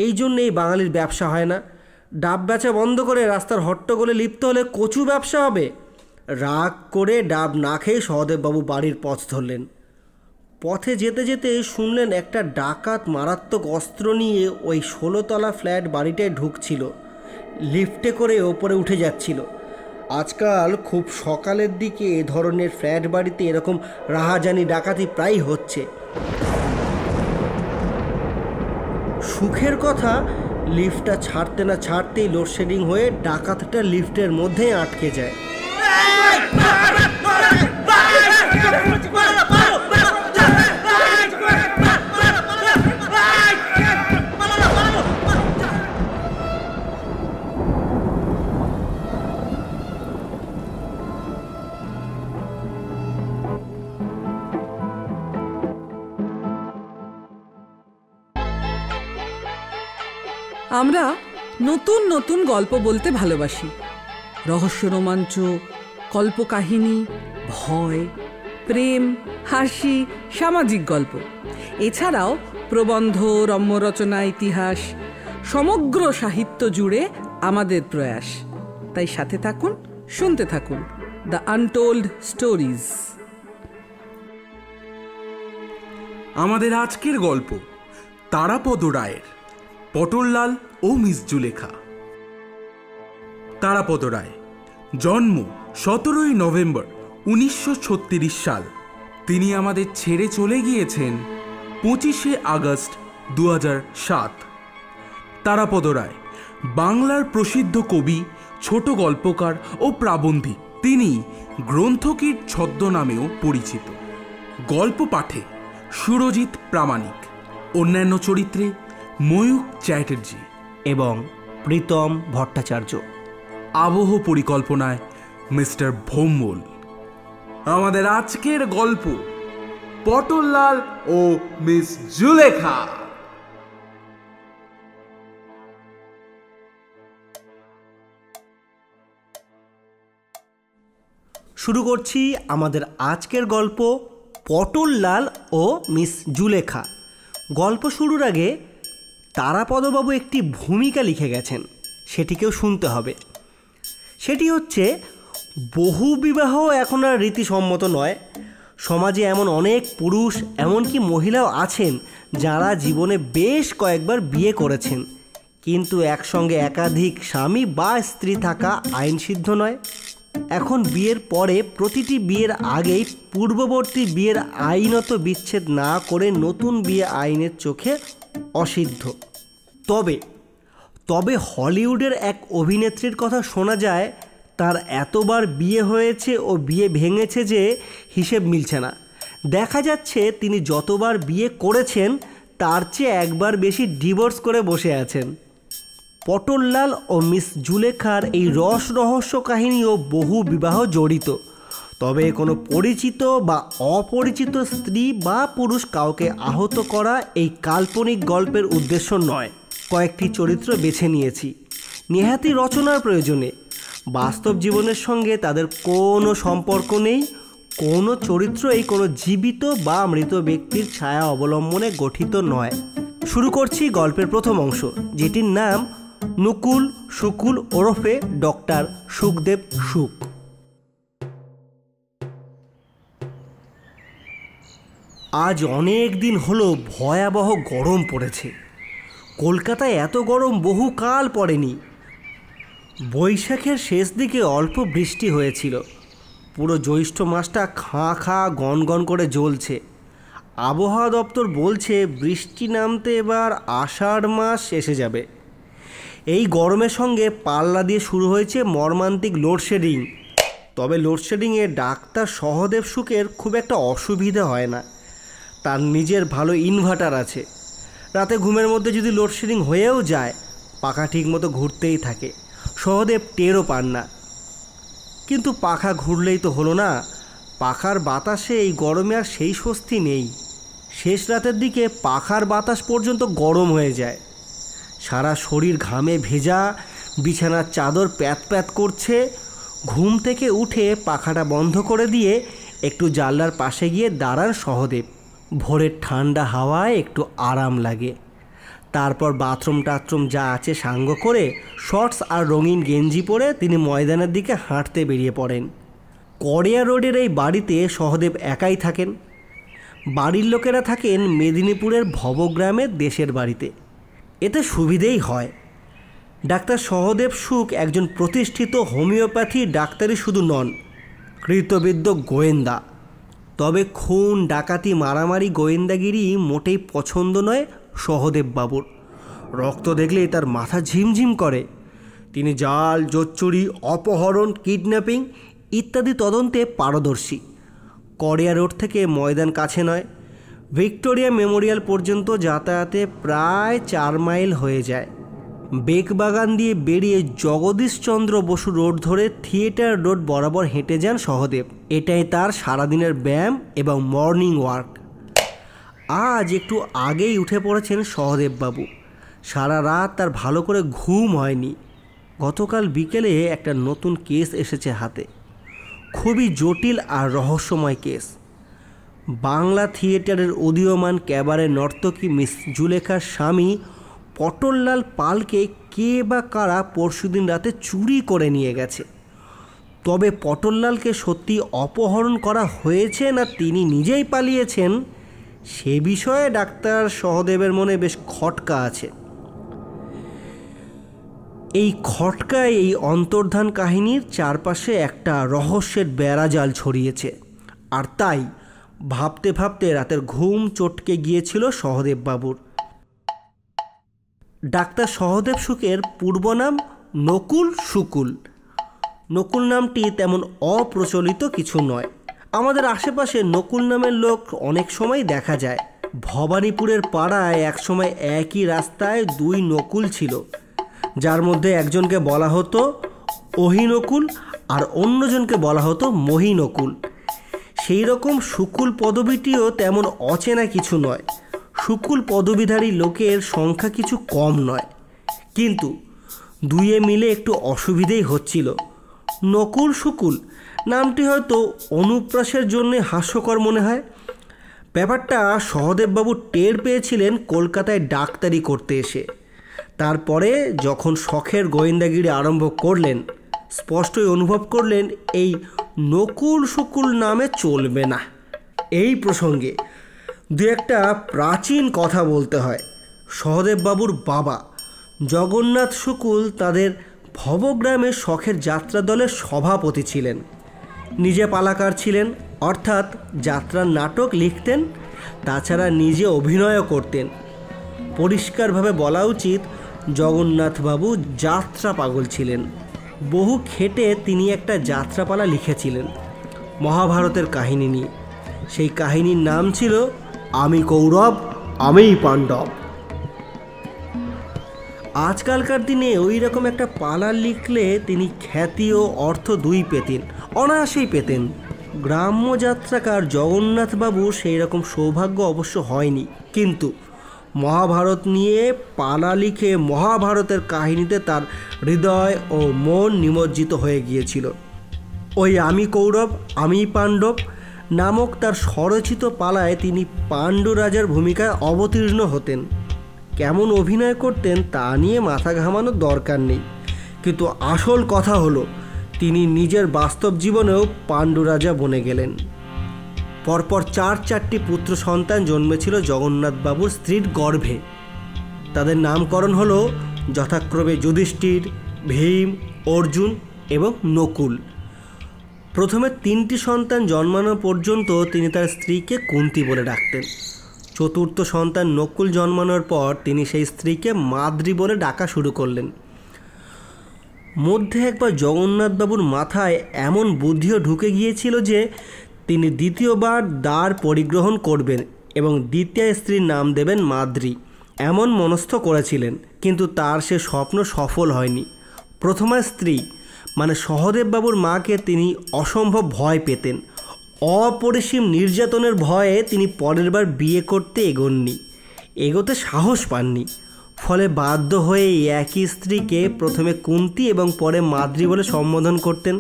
এই জন্যেই বাঙালির ব্যবসা হয় না। ডাব বেচা বন্ধ করে রাস্তার হট্টগোলে লিপ্ত হলে কচু ব্যবসা হবে। রাগ করে ডাব না খেয়ে সহদেববাবু বাড়ির পথ ধরলেন। পথে যেতে যেতে শুনলেন একটা ডাকাত মারাত্মক অস্ত্র নিয়ে ওই 16তলা ফ্ল্যাট বাড়িটায় ঢুকছিল, লিফটে করে ওপরে উঠে যাচ্ছিল। আজকাল খুব সকালের দিকে এ ধরনের ফ্ল্যাট বাড়িতে এরকম রাহাজানি ডাকাতি প্রায় হচ্ছে। সুখের কথা, লিফটটা ছাড়তে না ছাড়তেই লোডশেডিং হয়ে ডাকাতটা লিফটের মধ্যেই আটকে যায়। আমরা নতুন নতুন গল্প বলতে ভালোবাসি। রহস্য, রোমাঞ্চ, কল্পকাহিনী, ভয়, প্রেম, হাসি, সামাজিক গল্প, এছাড়াও প্রবন্ধ, রম্যরচনা, ইতিহাস, সমগ্র সাহিত্য জুড়ে আমাদের প্রয়াস। তাই সাথে থাকুন, শুনতে থাকুন দ্য আনটোল্ড স্টোরিজ। আমাদের আজকের গল্প তারাপদ রায়ের পটললাল ও মিস জুলেখা। তারাপদ রায়, জন্ম 17ই নভেম্বর 1936 সাল। তিনি আমাদের ছেড়ে চলে গিয়েছেন 25শে আগস্ট 2007। তারাপদ রায় বাংলার প্রসিদ্ধ কবি, ছোট গল্পকার ও প্রাবন্ধিক। তিনি গ্রন্থকীর ছদ্মনামেও পরিচিত। গল্প পাঠে সুরজিৎ প্রামাণিক, অন্যান্য চরিত্রে ময়ূক চ্যাটার্জি এবং প্রীতম ভট্টাচার্য, আবহ পরিকল্পনায় মিস্টার ভৌমল। আমাদের আজকের গল্প পটললাল ও মিস জুলেখা। শুরু করছি আমাদের আজকের গল্প পটললাল ও মিস জুলেখা। গল্প শুরুর আগে তারাপদবাবু একটি ভূমিকা লিখে গেছেন, সেটিকেও শুনতে হবে। সেটি হচ্ছে, বহু বিবাহ এখন আর রীতিসম্মত নয়। সমাজে এমন অনেক পুরুষ, এমনকি মহিলাও আছেন যারা জীবনে বেশ কয়েকবার বিয়ে করেছেন, কিন্তু একসঙ্গে একাধিক স্বামী বা স্ত্রী থাকা আইনসিদ্ধ নয়। এখন বিয়ের পরে প্রতিটি বিয়ের আগেই পূর্ববর্তী বিয়ের আইনত বিচ্ছেদ না করে নতুন বিয়ে আইনের চোখে অসিদ্ধ। তবে হলিউডের এক অভিনেত্রীর কথা শোনা যায়, তার এতবার বিয়ে হয়েছে ও বিয়ে ভেঙেছে যে হিসেব মিলছে না। দেখা যাচ্ছে তিনি যতবার বিয়ে করেছেন তার চেয়ে একবার বেশি ডিভোর্স করে বসে আছেন। পটললাল ও মিস জুলেখার এই রহস্য কাহিনীও বহু বিবাহ জড়িত। তবে কোনো পরিচিত বা অপরিচিত স্ত্রী বা পুরুষ কাউকে আহত করা এই কাল্পনিক গল্পের উদ্দেশ্য নয়। কয়েকটি চরিত্র বেছে নিয়েছি নেহাতি রচনার প্রয়োজনে। বাস্তব জীবনের সঙ্গে তাদের কোনো সম্পর্ক নেই। কোনো চরিত্র এই কোনো জীবিত বা মৃত ব্যক্তির ছায়া অবলম্বনে গঠিত নয়। শুরু করছি গল্পের প্রথম অংশ, যেটির নাম নুকুল শুকুল ওরফে ডক্টর সুখদেব সুখ। আজ অনেক দিন হলো ভয়াবহ গরম পড়েছে। কলকাতায় এত গরম বহুকাল পড়েনি। বৈশাখের শেষ দিকে অল্প বৃষ্টি হয়েছিল। পুরো জ্যৈষ্ঠ মাসটা খাঁ খাঁ গনগন করে জ্বলছে। আবহাওয়া দপ্তর বলছে বৃষ্টি নামতে এবার আষাঢ় মাস এসে যাবে। এই গরমের সঙ্গে পাল্লা দিয়ে শুরু হয়েছে মর্মান্তিক লোডশেডিং। তবে লোডশেডিংয়ে ডাক্তার সহদেব সুখের খুব একটা অসুবিধা হয় না। তার নিজের ভালো ইনভার্টার আছে। রাতে ঘুমের মধ্যে যদি লোডশেডিং হয়েও যায়, পাখা ঠিকমতো ঘুরতেই থাকে। সহদেব টেরও পান না। কিন্তু পাখা ঘুরলেই তো হলো না। পাখার বাতাসে এই গরমে আর সেই স্বস্তি নেই। শেষ রাতের দিকে পাখার বাতাস পর্যন্ত গরম হয়ে যায়। সারা শরীর ঘামে ভেজা, বিছানার চাদর প্যাত প্যাত করছে। ঘুম থেকে উঠে পাখাটা বন্ধ করে দিয়ে একটু জানলার পাশে গিয়ে দাঁড়ান সহদেব। ভোরের ঠান্ডা হাওয়ায় একটু আরাম লাগে। তারপর বাথরুম টাথরুম যা আছে সাঙ্গ করে শর্টস আর রঙিন গেঞ্জি পরে তিনি ময়দানের দিকে হাঁটতে বেরিয়ে পড়েন। কড়িয়া রোডের এই বাড়িতে সহদেব একাই থাকেন। বাড়ির লোকেরা থাকেন মেদিনীপুরের ভবগ্রামের দেশের বাড়িতে। এতে সুবিধেই হয়। ডাক্তার সহদেব সুখ একজন প্রতিষ্ঠিত হোমিওপ্যাথি ডাক্তারই শুধু নন, কৃতবিদ্য গোয়েন্দা। তবে খুন, ডাকাতি, মারামারি, গোয়েন্দাগিরি মোটেই পছন্দ নয় সহদেব বাবুর। রক্ত দেখলেই তার মাথা ঝিমঝিম করে। তিনি জাল, জোচ্চুরি, অপহরণ, কিডন্যাপিং ইত্যাদি তদন্তে পারদর্শী। কড়িয়া রোড থেকে ময়দান কাছে নয়, ভিক্টোরিয়া মেমোরিয়াল পর্যন্ত যাতায়াতে প্রায় 4 মাইল হয়ে যায়। বেকবাগান দিয়ে বেরিয়ে জগদীশচন্দ্র বসু রোড ধরে থিয়েটার রোড বরাবর হেঁটে যান সহদেব। এটাই তার সারাদিনের ব্যায়াম এবং মর্নিং ওয়ার্ক। আজ একটু আগেই উঠে পড়েছেন সহদেববাবু। সারা রাত তার ভালো করে ঘুম হয়নি। গতকাল বিকেলে একটা নতুন কেস এসেছে হাতে, খুবই জটিল আর রহস্যময় কেস। বাংলা থিয়েটারের উদীয়মান ক্যাবারে নর্তকী মিস জুলেখার স্বামী পটললাল পালকে কে বা কারা পরশুদিন রাতে চুরি করে নিয়ে গেছে। তবে পটললালকে সত্যি অপহরণ করা হয়েছে না তিনি নিজেই পালিয়েছেন, সে বিষয়ে ডাক্তার সহদেবের মনে বেশ খটকা আছে। এই খটকায় এই অন্তর্ধান কাহিনীর চারপাশে একটা রহস্যের বেড়াজাল ছড়িয়েছে। আর তাই ভাবতে ভাবতে রাতের ঘুম চটকে গিয়েছিল সহদেববাবুর। ডাক্তার সহদেব সুখের পূর্ব নাম নকুল শুকুল। নকুল নামটি তেমন অপ্রচলিত কিছু নয়। আমাদের আশেপাশে নকুল নামের লোক অনেক সময় দেখা যায়। ভবানীপুরের পাড়ায় একসময় একই রাস্তায় 2 নকুল ছিল, যার মধ্যে একজনকে বলা হতো অহিনকুল আর অন্যজনকে বলা হতো মহিনকুল। সেই রকম শুকুল পদবীটিও তেমন অচেনা কিছু নয়। শুকুল পদবীধারী লোকের সংখ্যা কিছু কম নয়, কিন্তু দুয়ে মিলে একটু অসুবিধেই হচ্ছিল। নকুল শুকুল নামটি হয়তো অনুপ্রাসের জন্য হাস্যকর মনে হয়। ব্যাপারটা সহদেববাবু টের পেয়েছিলেন কলকাতায় ডাক্তারি করতে এসে। তারপরে যখন শখের গোয়েন্দাগিরি আরম্ভ করলেন, স্পষ্টই অনুভব করলেন এই নকুল শুকুল নামে চলবে না। এই প্রসঙ্গে দু একটা প্রাচীন কথা বলতে হয়। সহদেববাবুর বাবা জগন্নাথ শুকুল তাদের ভবগ্রামে শখের যাত্রা দলের সভাপতি ছিলেন। নিজে পালাকার ছিলেন, অর্থাৎ যাত্রার নাটক লিখতেন, তাছাড়া নিজে অভিনয়ও করতেন। পরিষ্কারভাবে বলা উচিত জগন্নাথবাবু যাত্রা পাগল ছিলেন। বহু খেটে তিনি একটা যাত্রাপালা লিখেছিলেন মহাভারতের কাহিনী নিয়ে। সেই কাহিনীর নাম ছিল আমি কৌরব আমিই পাণ্ডব। আজকালকার দিনে ওই রকম একটা পালা লিখলে তিনি খ্যাতি ও অর্থ দুই পেতেন, অনায়াসেই পেতেন। গ্রাম্য যাত্রাকার জগন্নাথবাবু সেই রকম সৌভাগ্য অবশ্য হয়নি, কিন্তু মহাভারত নিয়ে পালা লিখে মহাভারতের কাহিনীতে তার হৃদয় ও মন নিমজ্জিত হয়ে গিয়েছিল। ওই আমি কৌরব আমি পাণ্ডব নামক তার স্বরচিত পালায় তিনি পাণ্ডু রাজার ভূমিকায় অবতীর্ণ হতেন। কেমন অভিনয় করতেন তা নিয়ে মাথা ঘামানোর দরকার নেই, কিন্তু আসল কথা হলো তিনি নিজের বাস্তব জীবনেও পাণ্ডু রাজা বনে গেলেন। পরপর 4টি পুত্র সন্তান জন্মেছিল জগন্নাথবাবুর স্ত্রীর গর্ভে। তাদের নামকরণ হলো যথাক্রমে যুধিষ্ঠির, ভীম, অর্জুন এবং নকুল। প্রথমে 3টি সন্তান জন্মানো পর্যন্ত তিনি তার স্ত্রীকে কুন্তি বলে ডাকতেন। 4র্থ সন্তান নকুল জন্মানোর পর তিনি সেই স্ত্রীকে মাদ্রি বলে ডাকা শুরু করলেন। মধ্যে একবার জগন্নাথবাবুর মাথায় এমন বুদ্ধিও ঢুকে গিয়েছিল যে তিনি দ্বিতীয়বার দ্বার পরিগ্রহণ করবেন এবং দ্বিতীয় স্ত্রীর নাম দেবেন মাদ্রি, এমন মনস্থ করেছিলেন। কিন্তু তার সে স্বপ্ন সফল হয়নি। প্রথমা স্ত্রী মানে সহদেববাবুর মাকে তিনি অসম্ভব ভয় পেতেন। অপরিসীম নির্যাতনের ভয়ে তিনি পরের বার বিয়ে করতে এগোতে সাহস পাননি। ফলে বাধ্য হয়ে একই স্ত্রীকে প্রথমে কুন্তি এবং পরে মাদ্রি বলে সম্বোধন করতেন।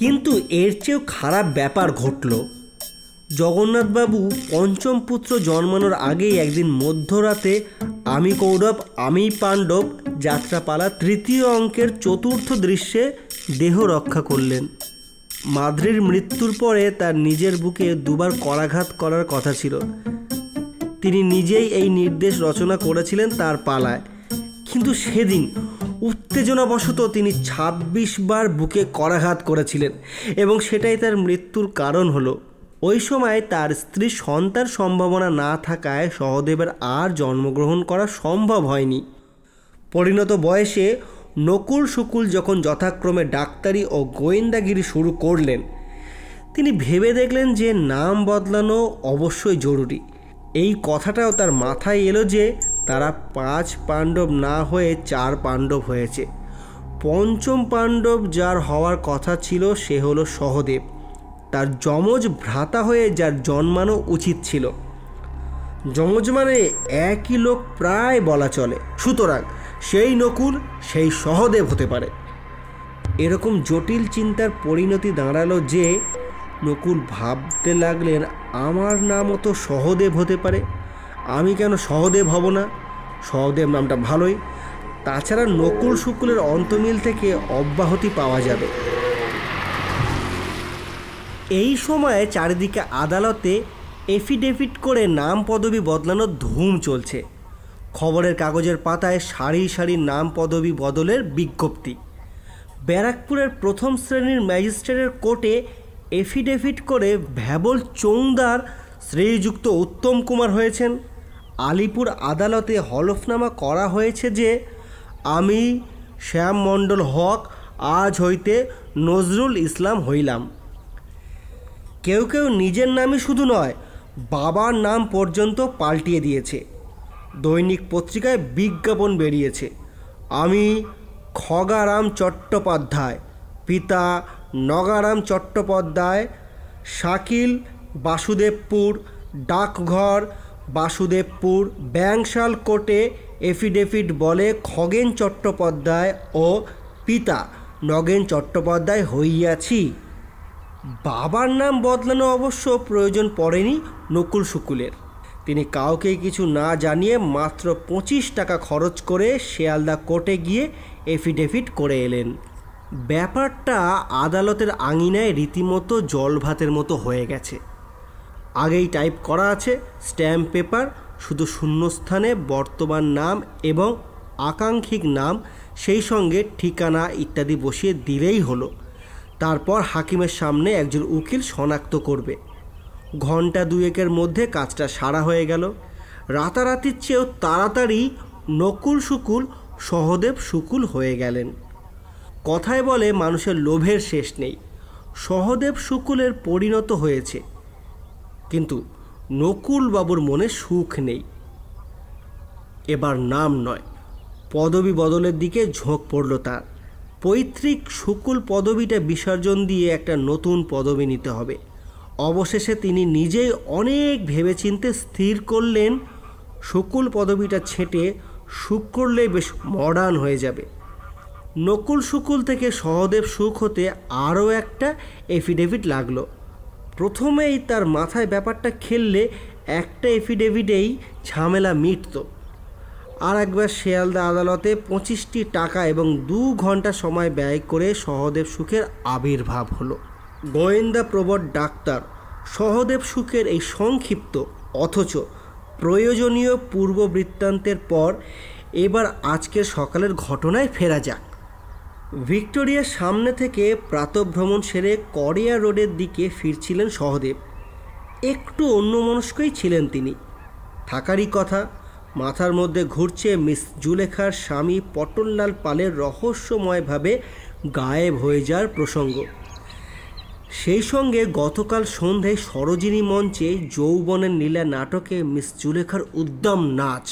কিন্তু এর চেয়েও খারাপ ব্যাপার ঘটল। জগন্নাথবাবু 5ম পুত্র জন্মানোর আগেই একদিন মধ্যরাতে আমি কৌরব আমি পাণ্ডব যাত্রাপালা তৃতীয় অঙ্কের চতুর্থ দৃশ্যে দেহ রক্ষা করলেন। মাদ্রির মৃত্যুর পরে তার নিজের বুকে দুবার করাঘাত করার কথা ছিল। তিনি নিজেই এই নির্দেশ রচনা করেছিলেন তার পালায়, কিন্তু সেদিন উত্তেজনাবশত তিনি ২৬ বার বুকে করাঘাত করেছিলেন এবং সেটাই তার মৃত্যুর কারণ হলো। ওই সময় তার স্ত্রীর সন্তান সম্ভাবনা না থাকায় সহদেবের আর জন্মগ্রহণ করা সম্ভব হয়নি। পরিণত বয়সে নকুল শুকুল যখন যথাক্রমে ডাক্তারি ও গোয়েন্দাগিরি শুরু করলেন, তিনি ভেবে দেখলেন যে নাম বদলানো অবশ্যই জরুরি। এই কথাটাও তার মাথায় এলো যে তারা ৫ পাণ্ডব না হয়ে ৪ পাণ্ডব হয়েছে। পঞ্চম পাণ্ডব যার হওয়ার কথা ছিল সে হলো সহদেব, তার যমজ ভ্রাতা হয়ে যার জন্মানো উচিত ছিল। যমজ মানে একই লোক প্রায় বলা চলে, সুতরাং সেই নকুল সেই সহদেব হতে পারে। এরকম জটিল চিন্তার পরিণতি দাঁড়ালো যে নকুল ভাবতে লাগলেন, আমার নামও তো সহদেব হতে পারে, আমি কেন সহদেব হব না? সহদেব নামটা ভালোই, তাছাড়া নকুল শুকুলের অন্তমিল থেকে অব্যাহতি পাওয়া যাবে। এই সময়ে চারিদিকে আদালতে এফিডেভিট করে নাম পদবি বদলানোর ধুম চলছে। খবরের কাগজের পাতায় সারি সারি নাম পদবি বদলের বিজ্ঞপ্তি। ব্যারাকপুরের প্রথম শ্রেণীর ম্যাজিস্ট্রেটের কোর্টে এফিডেভিট করে ভ্যাবল চৌংদার শ্রীযুক্ত উত্তম কুমার হয়েছেন। আলিপুর আদালতে হলফনামা করা হয়েছে যে আমি শ্যাম মণ্ডল হক আজ হইতে নজরুল ইসলাম হইলাম। কেউ কেউ নিজের নামই শুধু নয়, বাবার নাম পর্যন্ত পাল্টিয়ে দিয়েছে। দৈনিক পত্রিকায় বিজ্ঞাপন বেরিয়েছে, আমি খগারাম চট্টোপাধ্যায়, পিতা নগারাম চট্টোপাধ্যায়, শাকিল বাসুদেবপুর, ডাকঘর বাসুদেবপুর, ব্যাংশাল কোর্টে এফিডেভিট বলে খগেন চট্টোপাধ্যায় ও পিতা নগেন চট্টোপাধ্যায় হইয়াছি। বাবার নাম বদলানো অবশ্য প্রয়োজন পড়েনি নকুল শুকুলের। তিনি কাউকে কিছু না জানিয়ে মাত্র 25 টাকা খরচ করে শিয়ালদা কোর্টে গিয়ে এফিডেভিট করে এলেন। ব্যাপারটা আদালতের আঙিনায় রীতিমতো জল ভাতের মতো হয়ে গেছে। আগেই টাইপ করা আছে স্ট্যাম্প পেপার, শুধু শূন্যস্থানে বর্তমান নাম এবং আকাঙ্ক্ষিক নাম, সেই সঙ্গে ঠিকানা ইত্যাদি বসিয়ে দিলেই হলো। তারপর হাকিমের সামনে একজন উকিল শনাক্ত করবে। ঘন্টা দুয়েকের মধ্যে কাজটা সারা হয়ে গেল। রাতারাতির চেয়েও তাড়াতাড়ি নকুল শুকুল সহদেব শুকুল হয়ে গেলেন। কথায় বলে মানুষের লোভের শেষ নেই। সহদেব শুকুলের পরিণত হয়েছে, কিন্তু নকুল বাবুর মনে সুখ নেই। এবার নাম নয়, পদবি বদলের দিকে ঝোঁক পড়ল তার। পৈতৃক শুকুল পদবিটা বিসর্জন দিয়ে একটা নতুন পদবি নিতে হবে। অবশেষে তিনি নিজেই অনেক ভেবেচিন্তে স্থির করলেন শুকুল পদবিটা ছেঁটে সুখ করলে বেশ মডার্ন হয়ে যাবে। নকুল শুকুল থেকে সহদেব সুখ হতে আরও একটা এফিডেভিট লাগলো। প্রথমেই তার মাথায় ব্যাপারটা খেললে একটা এফিডেভিটেই ঝামেলা মিটত। আর একবার শিয়ালদা আদালতে 25টি টাকা এবং 2 ঘন্টা সময় ব্যয় করে সহদেব সুখের আবির্ভাব হলো। গোয়েন্দা প্রবর ডাক্তার সহদেব সুখের এই সংক্ষিপ্ত অথচ প্রয়োজনীয় পূর্ব বৃত্তান্তের পর এবার আজকের সকালের ঘটনায় ফেরা যাক। ভিক্টোরিয়ার সামনে থেকে প্রাতঃভ্রমণ সেরে করিয়া রোডের দিকে ফিরছিলেন সহদেব। একটু অন্যমনস্কই ছিলেন তিনি। থাকারই কথা। মাথার মধ্যে ঘুরছে মিস জুলেখার স্বামী পটললাল পালের রহস্যময়ভাবে গায়েব হয়ে যাওয়ার প্রসঙ্গ। সেই সঙ্গে গতকাল সন্ধ্যায় সরোজিনী মঞ্চে যৌবনের লীলা নাটকে মিস জুলেখার উদ্দাম নাচ,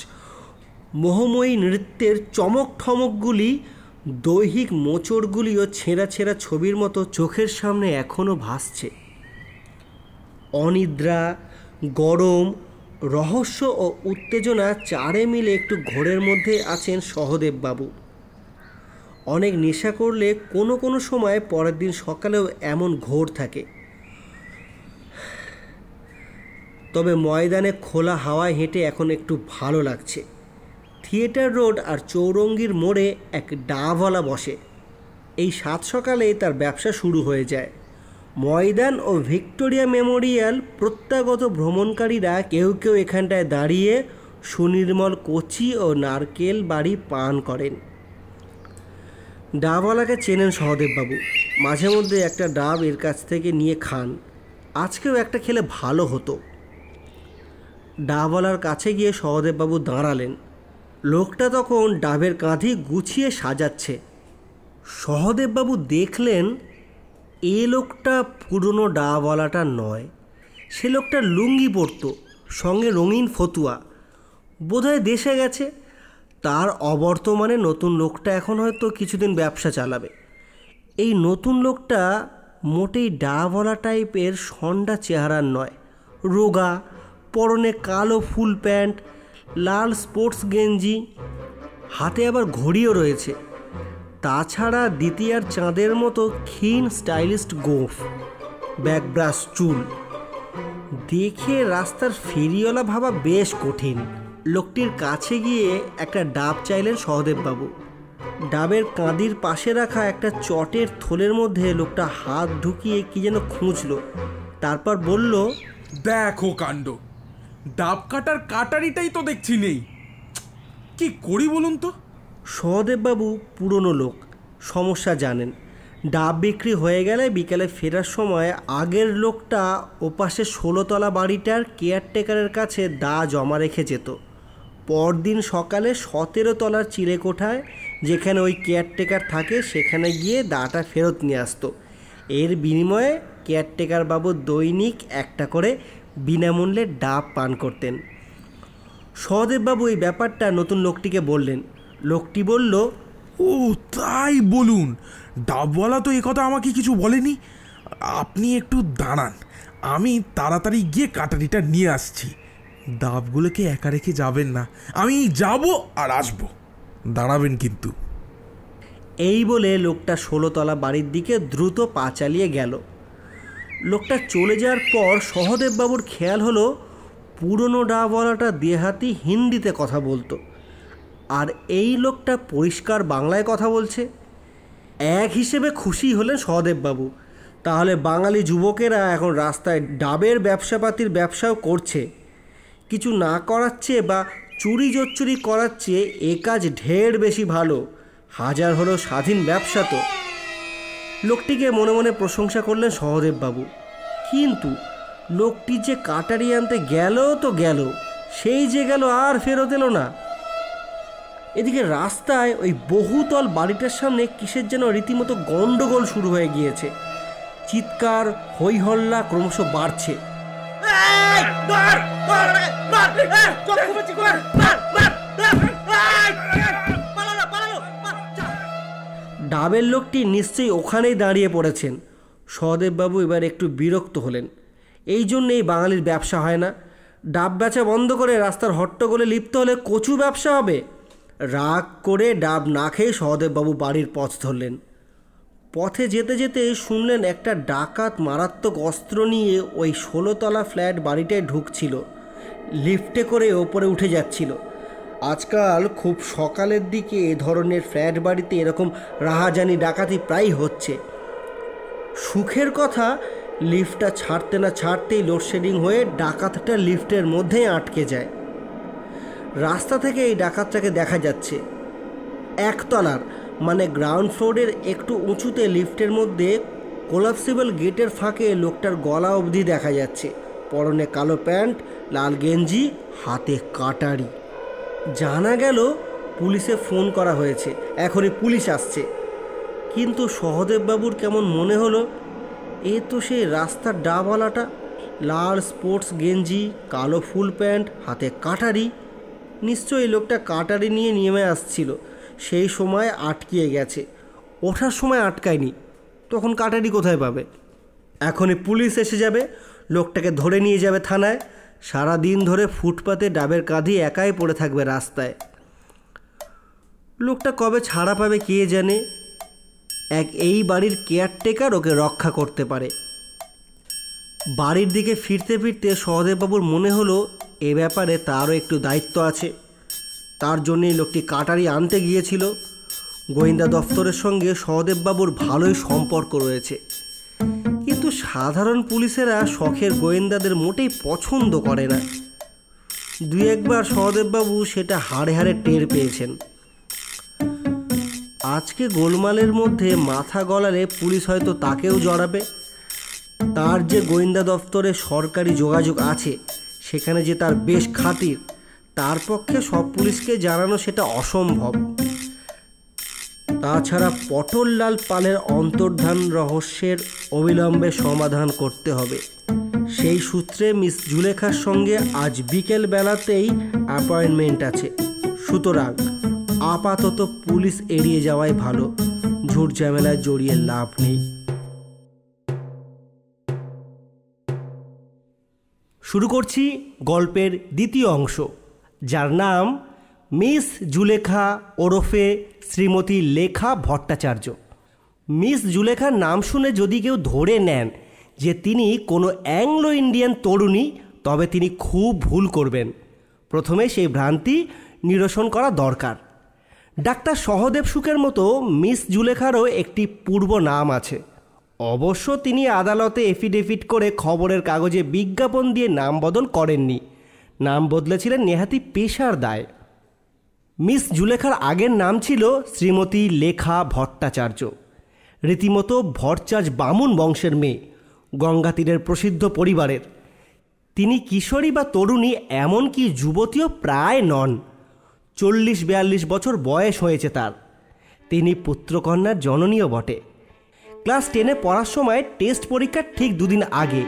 মোহময়ী নৃত্যের চমক ঠমকগুলি, দৈহিক মোচড়গুলিও ছেঁড়া ছেঁড়া ছবির মতো চোখের সামনে এখনও ভাসছে। অনিদ্রা, গরম, রহস্য ও উত্তেজনা চারে মিলে একটু ঘোরের মধ্যে আছেন সহদেববাবু। অনেক নেশা করলে কোনো কোনো সময় পরের দিন সকালেও এমন ঘোর থাকে। তবে ময়দানে খোলা হাওয়ায় হেঁটে এখন একটু ভালো লাগছে। থিয়েটার রোড আর চৌরঙ্গির মোড়ে এক ডাওয়ালা বসে। এই সাত সকালে তার ব্যবসা শুরু হয়ে যায়। ময়দান ও ভিক্টোরিয়া মেমোরিয়াল প্রত্যাগত ভ্রমণকারীরা কেউ কেউ এখানটায় দাঁড়িয়ে সুনির্মল কচি ও নারকেল বাড়ি পান করেন। ডাবওয়ালাকে চেনেন সহদেববাবু, মাঝে মধ্যে একটা ডাব এর কাছ থেকে নিয়ে খান। আজকেও একটা খেলে ভালো হতো। ডাবওয়ালার কাছে গিয়ে সহদেববাবু দাঁড়ালেন। লোকটা তখন ডাবের কাঁধি গুছিয়ে সাজাচ্ছে। সহদেববাবু দেখলেন এ লোকটা পুরনো ডাবওয়ালাটা নয়। সে লোকটা লুঙ্গি পরতো, সঙ্গে রঙিন ফতুয়া, বোধহয় দেশে গেছে। তার অবর্তমানে নতুন লোকটা এখন হয়তো কিছুদিন ব্যবসা চালাবে। এই নতুন লোকটা মোটেই ডাবওয়ালা টাইপের সন্ডা চেহারার নয়, রোগা, পরনে কালো ফুল প্যান্ট, লাল স্পোর্টস গেঞ্জি, হাতে আবার ঘড়িও রয়েছে। তাছাড়া দ্বিতীয়ার চাঁদের মতো ক্ষীণ স্টাইলিস্ট গোঁফ, ব্যাকব্রাশ চুল। দেখে রাস্তার ফেরিওয়ালা ভাবা বেশ কঠিন। লোকটির কাছে গিয়ে একটা ডাব চাইলেন সহদেববাবু। ডাবের কাঁদির পাশে রাখা একটা চটের থলের মধ্যে লোকটা হাত ঢুকিয়ে কি যেন খুঁজল, তারপর বলল, দেখো কাণ্ড, ডাব কাটার কাটারিটাই তো দেখছি নেই, কি করি বলুন তো। সহদেববাবু পুরনো লোক, সমস্যা জানেন। ডাব বিক্রি হয়ে গেলে বিকেলে ফেরার সময় আগের লোকটা ওপাশে 16 তলা বাড়িটার কেয়ারটেকারের কাছে দা জমা রেখে যেত। পরদিন সকালে 17 তলার চিলেকোঠায় যেখানে ওই কেয়ারটেকার থাকে সেখানে গিয়ে দাটা ফেরত নিয়ে আসতো। এর বিনিময়ে কেয়ারটেকার বাবু দৈনিক একটা করে বিনামূল্যে ডাব পান করতেন। সহদেববাবু এই ব্যাপারটা নতুন লোকটিকে বললেন। লোকটি বলল, ও তাই বলুন, ডাবওয়ালা তো একথা আমাকে কিছু বলেনি। আপনি একটু দাঁড়ান, আমি তাড়াতাড়ি গিয়ে কাটারিটা নিয়ে আসছি। ডাবগুলোকে একা রেখে যাবেন না, আমি যাব আর আসব, দাঁড়াবেন কিন্তু। এই বলে লোকটা 16 তলা বাড়ির দিকে দ্রুত পা চালিয়ে গেল। লোকটা চলে যাওয়ার পর সহদেববাবুর খেয়াল হলো পুরনো ডাবওয়ালাটা দেহাতি হিন্দিতে কথা বলতো, আর এই লোকটা পরিষ্কার বাংলায় কথা বলছে। এক হিসেবে খুশি হলেন সহদেববাবু। তাহলে বাঙালি যুবকেরা এখন রাস্তায় ডাবের ব্যবসাপাতির ব্যবসাও করছে। কিছু না করাচ্ছে বা চুরি জোচ্চুরি করাচ্ছে, এ কাজ ঢের বেশি ভালো। হাজার হলো স্বাধীন ব্যবসা তো। লোকটিকে মনে মনে প্রশংসা করলেন সহদেববাবু। কিন্তু লোকটি যে কাটারি আনতে গেল তো গেল, সেই যে গেল আর ফেরত এলো না। এদিকে রাস্তায় ওই বহুতল বাড়িটার সামনে কিসের যেন রীতিমতো গন্ডগোল শুরু হয়ে গিয়েছে। চিৎকার হইহল্লা ক্রমশ বাড়ছে। ডাবের লোকটি নিশ্চয়ই ওখানেই দাঁড়িয়ে পড়েছেন। সহদেববাবু এবার একটু বিরক্ত হলেন। এই জন্যেই বাঙালির ব্যবসা হয় না। ডাব বেচা বন্ধ করে রাস্তার হট্টগোলে লিপ্ত হলে কচু ব্যবসা হবে। রাগ করে ডাব না খেয়ে সহদেববাবু বাড়ির পথ ধরলেন। পথে যেতে যেতে শুনলেন একটা ডাকাত মারাত্মক অস্ত্র নিয়ে ওই 16 তলা ফ্ল্যাট বাড়িটায় ঢুকছিল, লিফটে করে ওপরে উঠে যাচ্ছিল। আজকাল খুব সকালের দিকে এ ধরনের ফ্ল্যাট বাড়িতে এরকম রাহাজানি ডাকাতি প্রায় হচ্ছে। সুখের কথা, লিফটটা ছাড়তে না ছাড়তেই লোডশেডিং হয়ে ডাকাতটা লিফটের মধ্যেই আটকে যায়। রাস্তা থেকে এই ডাকাতটাকে দেখা যাচ্ছে। একতলার মানে গ্রাউন্ড ফ্লোরের একটু উঁচুতে লিফটের মধ্যে কোলাপসিবল গেটের ফাঁকে লোকটার গলা অবধি দেখা যাচ্ছে। পরনে কালো প্যান্ট, লাল গেঞ্জি, হাতে কাটারি। জানা গেল পুলিশে ফোন করা হয়েছে, এখনই পুলিশ আসছে। কিন্তু সহদেববাবুর কেমন মনে হলো, এ তো সেই রাস্তার ডাবওয়ালাটা। লাল স্পোর্টস গেঞ্জি, কালো ফুল প্যান্ট, হাতে কাটারি। নিশ্চয়ই লোকটা কাটারি নিয়ে নেমে আসছিল, সেই সময় আটকিয়ে গেছে। ওঠার সময় আটকায়নি, তখন কাটারি কোথায় পাবে? এখনই পুলিশ এসে যাবে, লোকটাকে ধরে নিয়ে যাবে থানায়। সারা দিন ধরে ফুটপাতে ডাবের কাঁধি একাই পড়ে থাকবে রাস্তায়। লোকটা কবে ছাড়া পাবে কে জানে। এই বাড়ির কেয়ারটেকার ওকে রক্ষা করতে পারে। বাড়ির দিকে ফিরতে ফিরতে সহদেববাবুর মনে হলো এ ব্যাপারে তারও একটু দায়িত্ব আছে। তার জন্যই লোকটি কাটারি আনতে গিয়েছিল। গোয়েন্দা দফতরের সঙ্গে সহদেববাবুর ভালোই সম্পর্ক রয়েছে, কিন্তু সাধারণ পুলিশেরা শখের গোয়েন্দাদের মোটেই পছন্দ করে না। দুই একবার সহদেববাবু সেটা হাড়ে হাড়ে টের পেয়েছেন। আজকে গোলমালের মধ্যে মাথা গলালে পুলিশ হয়তো তাকেও জড়াবে। তার যে গোয়েন্দা দফতরে সরকারি যোগাযোগ আছে, সেখানে যে তার বেশ খাতির, তার পক্ষে সব পুলিশকে জানানো সেটা অসম্ভব। তাছাড়া পটললাল পালের অন্তর্ধান রহস্যের অবিলম্বে সমাধান করতে হবে। সেই সূত্রে মিস জুলেখার সঙ্গে আজ বিকেল বেলাতেই অ্যাপয়েন্টমেন্ট আছে। সুতরাং আপাতত পুলিশ এড়িয়ে যাওয়াই ভালো, ঝুট ঝামেলায় জড়িয়ে লাভ নেই। শুরু করছি গল্পের দ্বিতীয় অংশ, যার নাম মিস জুলেখা ওরফে শ্রীমতী লেখা ভট্টাচার্য। মিস জুলেখার নাম শুনে যদি কেউ ধরে নেন যে তিনি কোনো অ্যাংলো ইন্ডিয়ান তরুণী, তবে তিনি খুব ভুল করবেন। প্রথমে সেই ভ্রান্তি নিরসন করা দরকার। ডাক্তার সহদেব সুখের মতো মিস জুলেখারও একটি পূর্ব নাম আছে। অবশ্য তিনি আদালতে এফিডেভিট করে খবরের কাগজে বিজ্ঞাপন দিয়ে নাম বদল করেননি, নাম বদলেছিলেন নেহাতি পেশার দায়। মিস জুলেখার আগের নাম ছিল শ্রীমতী লেখা ভট্টাচার্য। রীতিমতো ভট্টাচার্য বামুন বংশের মেয়ে, গঙ্গা তীরের প্রসিদ্ধ পরিবারের। তিনি কিশোরী বা তরুণী এমনকি যুবতীও প্রায় নন। 40-42 বছর বয়স হয়েছে তার। তিনি পুত্রকন্যার জননীও বটে। ক্লাস 10-এ পড়ার সময় টেস্ট পরীক্ষার ঠিক দুদিন আগে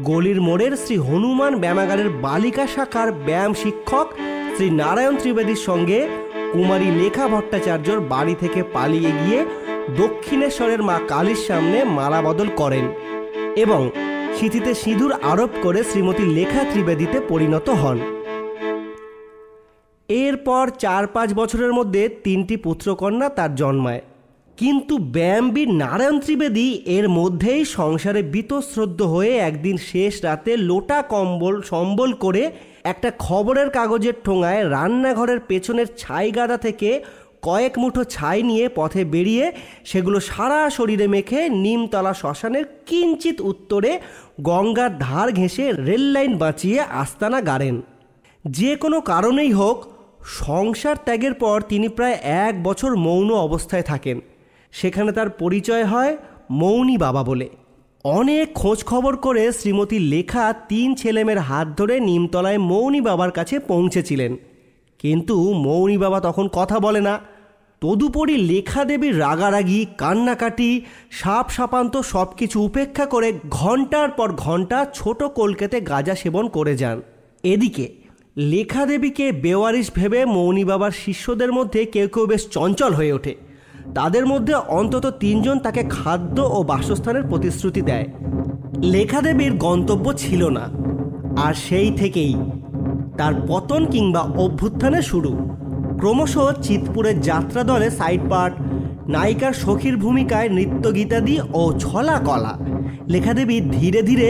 গলির মোড়ের শ্রী হনুমান ব্যায়ামাগারের বালিকা শাখার ব্যায়াম শিক্ষক শ্রী নারায়ণ ত্রিবেদীর সঙ্গে কুমারী লেখা ভট্টাচার্যর বাড়ি থেকে পালিয়ে গিয়ে দক্ষিণেশ্বরের মা কালীর সামনে মালা বদল করেন এবং সিঁথিতে সিঁদুর আরোপ করে শ্রীমতী লেখা ত্রিবেদীতে পরিণত হন। এরপর 4-5 বছরের মধ্যে 3টি পুত্রকন্যা তার জন্মায়। কিন্তু ব্যায়ামবীর নারায়ণ ত্রিবেদী এর মধ্যেই সংসারে বীতশ্রদ্ধ হয়ে একদিন শেষ রাতে লোটা কম্বল সম্বল করে একটা খবরের কাগজের ঠোঙায় রান্নাঘরের পেছনের ছাই গাদা থেকে কয়েক মুঠো ছাই নিয়ে পথে বেরিয়ে সেগুলো সারা শরীরে মেখে নিমতলা শ্মশানের কিঞ্চিত উত্তরে গঙ্গার ধার ঘেঁষে রেললাইন বাঁচিয়ে আস্তানা গাড়েন। যে কোনো কারণেই হোক, সংসার ত্যাগের পর তিনি প্রায় 1 বছর মৌন অবস্থায় থাকেন। সেখানে তার পরিচয় হয় মৌনী বাবা বলে। অনেক খোঁজ খবর করে শ্রীমতী লেখা 3 ছেলেমেয়ের হাত ধরে নিমতলায় মৌনী বাবার কাছে পৌঁছেছিলেন, কিন্তু মৌনী বাবা তখন কথা বলে না। তদুপরি লেখা দেবীর রাগারাগি, কান্নাকাটি, সাপ সাপান্ত সব কিছু উপেক্ষা করে ঘন্টার পর ঘন্টা ছোট কলকেতে গাঁজা সেবন করে যান। এদিকে লেখা দেবীকে বেওয়ারিশ ভেবে মৌনী বাবার শিষ্যদের মধ্যে কেউ কেউ বেশ চঞ্চল হয়ে ওঠে। তাদের মধ্যে অন্তত 3 জন তাকে খাদ্য ও বাসস্থানের প্রতিশ্রুতি দেয়। লেখা দেবীর গন্তব্য ছিল না, আর সেই থেকেই তার পতন কিংবা অভ্যুত্থানের শুরু। ক্রমশ চিতপুরের যাত্রা দলে সাইড পার্ট, নায়িকার সখীর ভূমিকায় নৃত্যগীতাদি ও ছলা কলা লেখা দেবী ধীরে ধীরে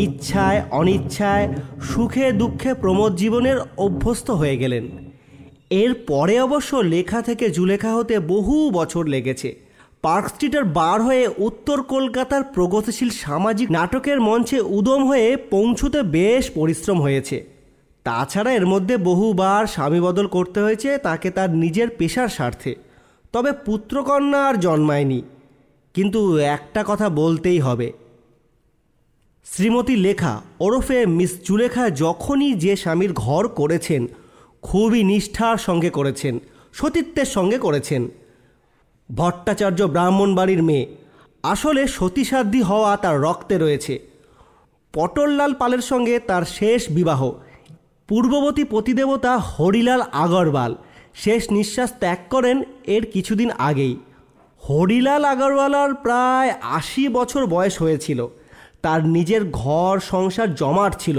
ইচ্ছায় অনিচ্ছায় সুখে দুঃখে প্রমোদ জীবনের অভ্যস্ত হয়ে গেলেন। এর পরে অবশ্য লেখা থেকে জুলেখা হতে বহু বছর লেগেছে। পার্ক স্ট্রিটের বার হয়ে উত্তর কলকাতার প্রগতিশীল সামাজিক নাটকের মঞ্চে উদম হয়ে পৌঁছতে বেশ পরিশ্রম হয়েছে। তাছাড়া এর মধ্যে বহুবার স্বামী বদল করতে হয়েছে তাকে তার নিজের পেশার স্বার্থে। তবে পুত্রকন্যা আর জন্মায়নি। কিন্তু একটা কথা বলতেই হবে, শ্রীমতী লেখা ওরফে মিস জুলেখা যখনই যে স্বামীর ঘর করেছেন, খুবই নিষ্ঠার সঙ্গে করেছেন, সতীত্বের সঙ্গে করেছেন। ভট্টাচার্য ব্রাহ্মণ বাড়ির মেয়ে, আসলে সতীসাধ্যী হওয়া তার রক্তে রয়েছে। পটললাল পালের সঙ্গে তার শেষ বিবাহ। পূর্ববর্তী পতিদেবতা হরিলাল আগরওয়াল শেষ নিঃশ্বাস ত্যাগ করেন এর কিছুদিন আগেই। হরিলাল আগরওয়ালার প্রায় 80 বছর বয়স হয়েছিল। তার নিজের ঘর সংসার জমাট ছিল।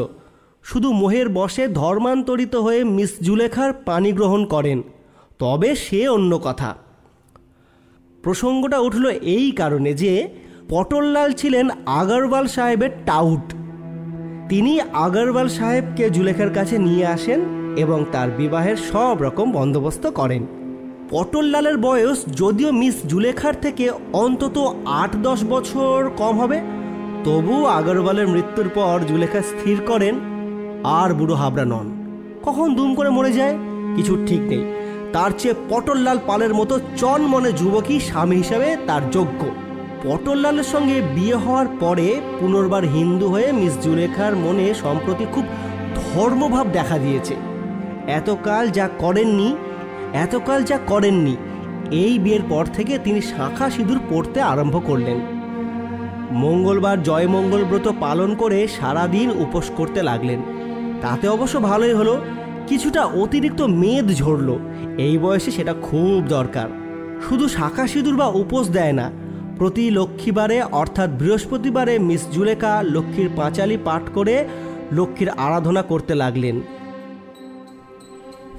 শুধু মোহের বশে ধর্মান্তরিত হয়ে মিস জুলেখার পানি গ্রহণ করেন। তবে সে অন্য কথা। প্রসঙ্গটা উঠল এই কারণে যে পটললাল ছিলেন আগরওয়াল সাহেবের টাউট। তিনি আগরওয়াল সাহেবকে জুলেখার কাছে নিয়ে আসেন এবং তার বিবাহের সব রকম বন্দোবস্ত করেন। পটললালের বয়স যদিও মিস জুলেখার থেকে অন্তত 8-10 বছর কম হবে, তবু আগরওয়ালের মৃত্যুর পর জুলেখা স্থির করেন আর বুড়ো হাবড়া নন। কখন দুম করে মরে যায় কিছু ঠিক নেই। তার চেয়ে পটললাল পালের মতো চনমনে যুবকই স্বামী হিসাবে তার যোগ্য। পটললালের সঙ্গে বিয়ে হওয়ার পরে পুনর্বার হিন্দু হয়ে মিস জুলেখার মনে সম্প্রতি খুব ধর্মভাব দেখা দিয়েছে। এতকাল যা করেননি এই বিয়ের পর থেকে তিনি শাঁখা সিঁদুর পরতে আরম্ভ করলেন। মঙ্গলবার জয়মঙ্গল ব্রত পালন করে সারাদিন উপোস করতে লাগলেন। তাতে অবশ্য ভালোই হলো, কিছুটা অতিরিক্ত মেদ ঝরল। এই বয়সে সেটা খুব দরকার। শুধু শাঁখা সিঁদুর বা উপোস দেয় না, প্রতি লক্ষ্মীবারে অর্থাৎ বৃহস্পতিবারে মিস জুলেখা লক্ষ্মীর পাঁচালি পাঠ করে লক্ষ্মীর আরাধনা করতে লাগলেন।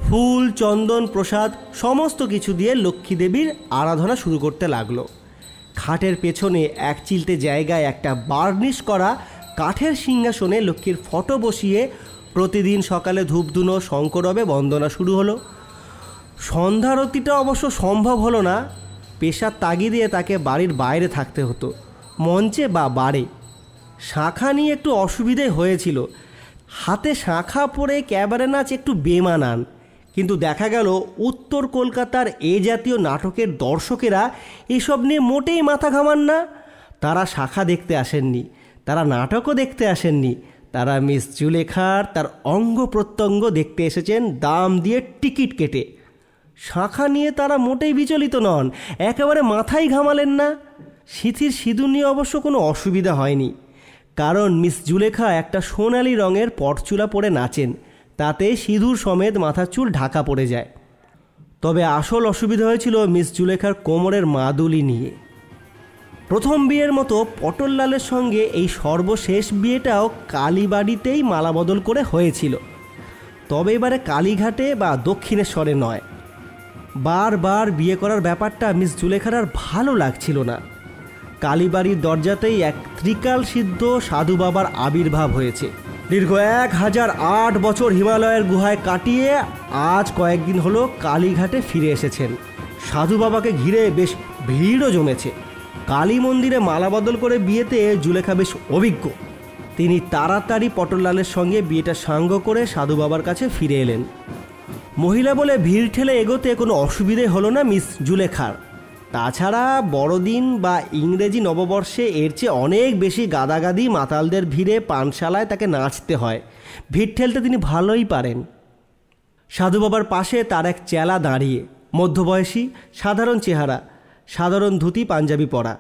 ফুল, চন্দন, প্রসাদ সমস্ত কিছু দিয়ে লক্ষ্মী দেবীর আরাধনা শুরু করতে লাগলো। খাটের পেছনে এক চিলতে জায়গায় একটা বার্নিশ করা কাঠের সিংহাসনে লক্ষ্মীর ফটো বসিয়ে প্রতিদিন সকালে ধূপধুনো শঙ্করবে বন্দনা শুরু হলো। সন্ধ্যারতিটা অবশ্য সম্ভব হলো না, পেশার তাগিদে তাকে বাড়ির বাইরে থাকতে হতো, মঞ্চে বা বারে। শাঁখা নিয়ে একটু অসুবিধে হয়েছিল। হাতে শাঁখা পরে ক্যাবারে নাচ একটু বেমানান, কিন্তু দেখা গেল উত্তর কলকাতার এ জাতীয় নাটকের দর্শকেরা এসব নিয়ে মোটেই মাথা ঘামান না। তারা শাঁখা দেখতে আসেননি, তারা নাটকও দেখতে আসেননি, তারা মিস জুলেখার তার অঙ্গ প্রত্যঙ্গ দেখতে এসেছেন দাম দিয়ে টিকিট কেটে। শাঁখা নিয়ে তারা মোটেই বিচলিত নন, একেবারে মাথাই ঘামালেন না। সিঁথির সিঁদুর নিয়ে অবশ্য কোনো অসুবিধা হয়নি, কারণ মিস জুলেখা একটা সোনালি রঙের পটচুলা পরে নাচেন, তাতে সিঁদুর সমেত মাথার চুল ঢাকা পড়ে যায়। তবে আসল অসুবিধা হয়েছিল মিস জুলেখার কোমরের মাদুলি নিয়ে। প্রথম বিয়ের মতো পটললালের সঙ্গে এই সর্বশেষ বিয়েটাও কালীবাড়িতেই মালাবদল করে হয়েছিল, তবে এবারে কালীঘাটে বা দক্ষিণেশ্বরে নয়। বারবার বিয়ে করার ব্যাপারটা মিস জুলেখার আর ভালো লাগছিল না। কালীবাড়ির দরজাতেই এক ত্রিকাল সিদ্ধ সাধু বাবার আবির্ভাব হয়েছে। দীর্ঘ 1008 বছর হিমালয়ের গুহায় কাটিয়ে আজ কয়েকদিন হলো কালীঘাটে ফিরে এসেছেন। সাধু বাবাকে ঘিরে বেশ ভিড়ও জমেছে। কালী মন্দিরে মালা বদল করে বিয়েতে জুলেখা বেশ অভিজ্ঞ। তিনি তাড়াতাড়ি পটললালের সঙ্গে বিয়েটা সাঙ্গ করে সাধু বাবার কাছে ফিরে এলেন। মহিলা বলে ভিড় ঠেলে এগোতে কোনো অসুবিধে হলো না মিস জুলেখার। তাছাড়া বড়দিন বা ইংরেজি নববর্ষে এর চেয়ে অনেক বেশি গাদাগাদি মাতালদের ভিড়ে পানশালায় তাকে নাচতে হয়। ভিড় ঠেলতে তিনি ভালোই পারেন। সাধু বাবার পাশে তার এক চেলা দাঁড়িয়ে, মধ্যবয়সী, সাধারণ চেহারা, সাধারণ ধুতি পাঞ্জাবি পরা।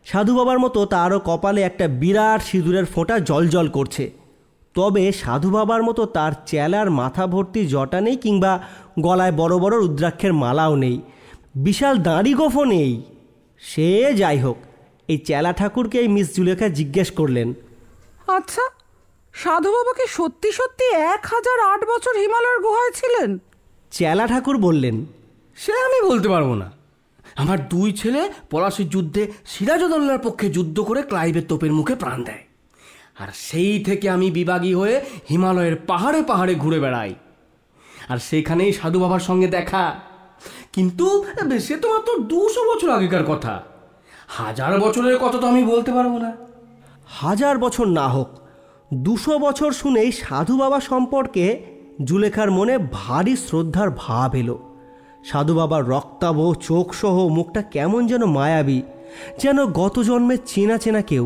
সাধু বাবার মতো তারও কপালে একটা বিরাট সিঁদুরের ফোঁটা জলজল করছে। তবে সাধু বাবার মতো তার চেলার মাথা ভর্তি জটা নেই, কিংবা গলায় বড় বড় রুদ্রাক্ষের মালাও নেই, বিশাল দাড়ি গোঁফও নেই। সে যাই হোক, এই চেলা ঠাকুরকে এই মিস জুলেখা জিজ্ঞেস করলেন, আচ্ছা, সাধু বাবা কি সত্যি সত্যি 1008 বছর হিমালয়ের গুহায় ছিলেন? চেলা ঠাকুর বললেন, সে আমি বলতে পারবো না। আমার 2 ছেলে পলাশির যুদ্ধে সিরাজউদ্দৌলার পক্ষে যুদ্ধ করে ক্লাইভের তোপের মুখে প্রাণ দেয়, আর সেই থেকে আমি বিভাগী হয়ে হিমালয়ের পাহাড়ে পাহাড়ে ঘুরে বেড়াই, আর সেখানেই সাধু বাবার সঙ্গে দেখা। কিন্তু সে তো মাত্র 200 বছর আগেকার কথা, 1000 বছরের কথা তো আমি বলতে পারবো না। 1000 বছর না হোক, 200 বছর শুনেই সাধু বাবা সম্পর্কে জুলেখার মনে ভারী শ্রদ্ধার ভাব এলো। সাধু বাবার রক্তাভ চোখসহ মুখটা কেমন যেন মায়াবী, যেন গত জন্মে চেনা চেনা কেউ।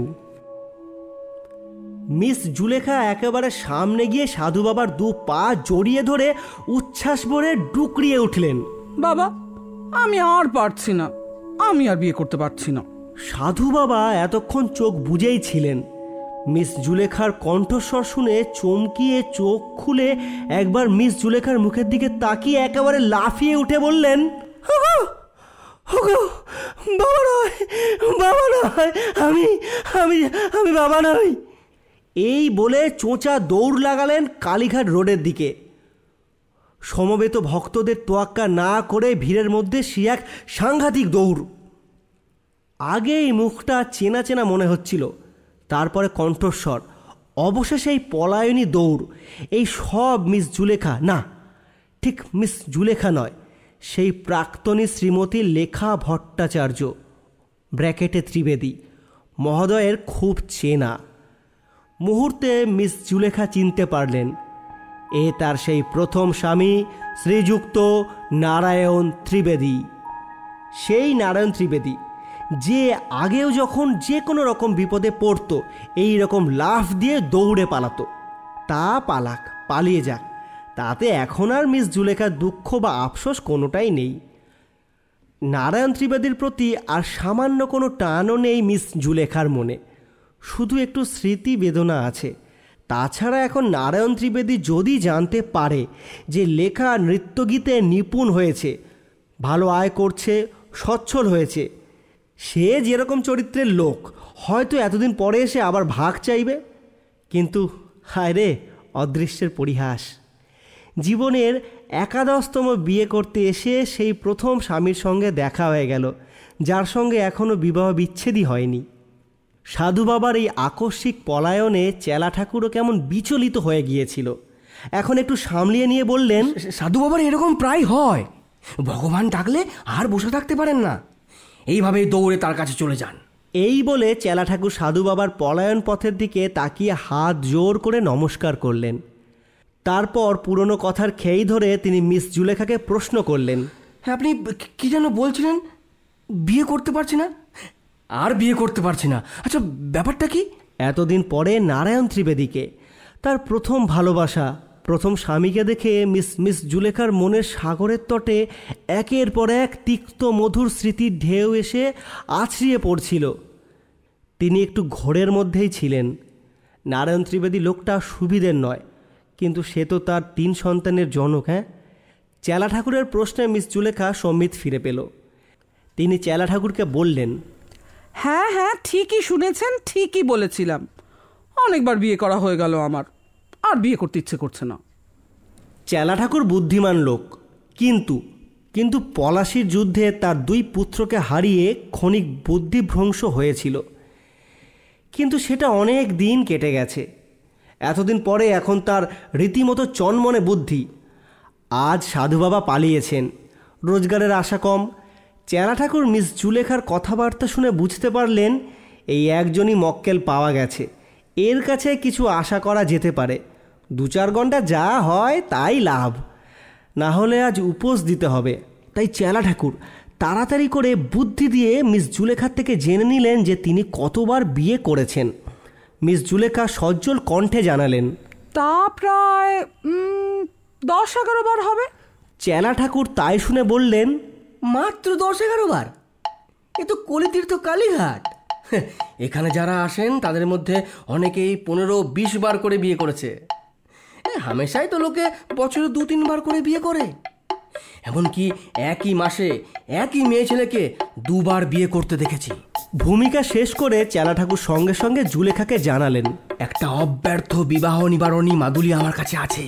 মিস জুলেখা একেবারে সামনে গিয়ে সাধু বাবার 2 পা জড়িয়ে ধরে উচ্ছ্বাস ভরে ডুকরিয়ে উঠলেন, বাবা, আমি আর পারছি না, আমি আর বিয়ে করতে পারছি না। সাধু বাবা এতক্ষণ চোখ বুজেই ছিলেন। মিস জুলেখার কণ্ঠস্বর শুনে চমকিয়ে চোখ খুলে একবার মিস জুলেখার মুখের দিকে তাকিয়ে একেবারে লাফিয়ে উঠে বললেন, বাবা নয়, বাবা নয়, আমি আমি আমি বাবা নই। এই বলে চোঁচা দৌড় লাগালেন কালীঘাট রোডের দিকে। সমবেত ভক্তদের তোয়াক্কা না করে ভিড়ের মধ্যে সে এক সাংঘাতিক দৌড়। আগে এই মুখটা চেনা চেনা মনে হচ্ছিল, তারপরে কণ্ঠস্বর, অবশেষে এই পলায়নী দৌড়। এই সব মিস জুলেখা না, ঠিক মিস জুলেখা নয়, সেই প্রাক্তনী শ্রীমতী লেখা ভট্টাচার্য ব্র্যাকেটে ত্রিবেদী মহোদয়ের খুব চেনা। মুহূর্তে মিস জুলেখা চিনতে পারলেন এ তার সেই প্রথম স্বামী শ্রীযুক্ত নারায়ণ ত্রিবেদী। সেই নারায়ণ ত্রিবেদী যে আগেও যখন যে কোনো রকম বিপদে পড়তো এই রকম লাফ দিয়ে দৌড়ে পালাতো। তা পালাক, পালিয়ে যাক, তাতে এখন আর মিস জুলেখার দুঃখ বা আফসোস কোনোটাই নেই। নারায়ণ ত্রিবেদীর প্রতি আর সামান্য কোনো টানও নেই মিস জুলেখার মনে, শুধু একটু স্মৃতি বেদনা আছে। তাছাড়া এখন নারায়ণ ত্রিবেদী যদি জানতে পারে যে লেখা নৃত্যগীতে নিপুণ হয়েছে, ভালো আয় করছে, সচ্ছল হয়েছে, সে যেরকম চরিত্রের লোক হয়তো এতদিন পরে এসে আবার ভাগ চাইবে। কিন্তু হায় রে অদৃশ্যের পরিহাস, জীবনের 11তম বিয়ে করতে এসে সেই প্রথম স্বামীর সঙ্গে দেখা হয়ে গেল, যার সঙ্গে এখনও বিবাহ বিচ্ছেদই হয়নি। সাধু বাবার এই আকস্মিক পলায়নে চেলা ঠাকুরও কেমন বিচলিত হয়ে গিয়েছিল। এখন একটু সামলিয়ে নিয়ে বললেন, সাধু বাবার এরকম প্রায় হয়, ভগবান ডাকলে আর বসে থাকতে পারেন না, এইভাবেই দৌড়ে তার কাছে চলে যান। এই বলে চেলা ঠাকুর সাধু বাবার পলায়ন পথের দিকে তাকিয়ে হাত জোর করে নমস্কার করলেন। তারপর পুরনো কথার খেই ধরে তিনি মিস জুলেখাকে প্রশ্ন করলেন, হ্যাঁ, আপনি কি যেন বলছিলেন? বিয়ে করতে পারছি না, আর বিয়ে করতে পারছি না। আচ্ছা, ব্যাপারটা কি? এতদিন পরে নারায়ণ ত্রিবেদীকে, তার প্রথম ভালোবাসা, প্রথম স্বামীকে দেখে মিস জুলেখার মনের সাগরের তটে একের পর এক তিক্ত মধুর স্মৃতির ঢেউ এসে আছড়িয়ে পড়ছিল। তিনি একটু ঘোরের মধ্যেই ছিলেন। নারায়ণ ত্রিবেদী লোকটা সুবিধের নয়, কিন্তু সে তো তার 3 সন্তানের জনক। হ্যাঁ, চেলা ঠাকুরের প্রশ্নে মিস জুলেখা সম্বিত ফিরে পেল। তিনি চেলা ঠাকুরকে বললেন, হ্যাঁ হ্যাঁ, ঠিকই শুনেছেন, ঠিকই বলেছিলাম। অনেকবার বিয়ে করা হয়ে গেল আমার, আর বিয়ে করতে ইচ্ছে করছে না। চেলা ঠাকুর বুদ্ধিমান লোক, কিন্তু পলাশির যুদ্ধে তার 2 পুত্রকে হারিয়ে ক্ষণিক বুদ্ধিভ্রংশ হয়েছিল। কিন্তু সেটা অনেক দিন কেটে গেছে। এতদিন পরে এখন তার রীতিমতো চনমনে বুদ্ধি। আজ সাধু বাবা পালিয়েছেন, রোজগারের আশা কম। চেলা ঠাকুর মিস জুলেখার কথাবার্তা শুনে বুঝতে পারলেন এই একজনই মক্কেল পাওয়া গেছে, এর কাছে কিছু আশা করা যেতে পারে। 2-4 ঘন্টা যা হয় তাই লাভ, না হলে আজ উপোস দিতে হবে। তাই চেলা ঠাকুর তাড়াতাড়ি করে বুদ্ধি দিয়ে মিস জুলেখার থেকে জেনে নিলেন যে তিনি কতবার বিয়ে করেছেন। মিস জুলেখা সজ্জল কণ্ঠে জানালেন, তা প্রায় 10-11 বার হবে। চেলা ঠাকুর তাই শুনে বললেন, মাত্র 10-11 বার? এ তো কলিতীর্থ কালীঘাট। এখানে যারা আসেন তাদের মধ্যে অনেকেই 15-20 বার করে বিয়ে করেছে। হামেশাই তো লোকে বছরে 2-3 বার করে বিয়ে করে। এমনকি একই মাসে একই মেয়ে ছেলেকে 2 বার বিয়ে করতে দেখেছি। ভূমিকা শেষ করে চেলা ঠাকুর সঙ্গে সঙ্গে জুলেখাকে জানালেন, একটা অব্যর্থ বিবাহ নিবারণী মাদুলি আমার কাছে আছে।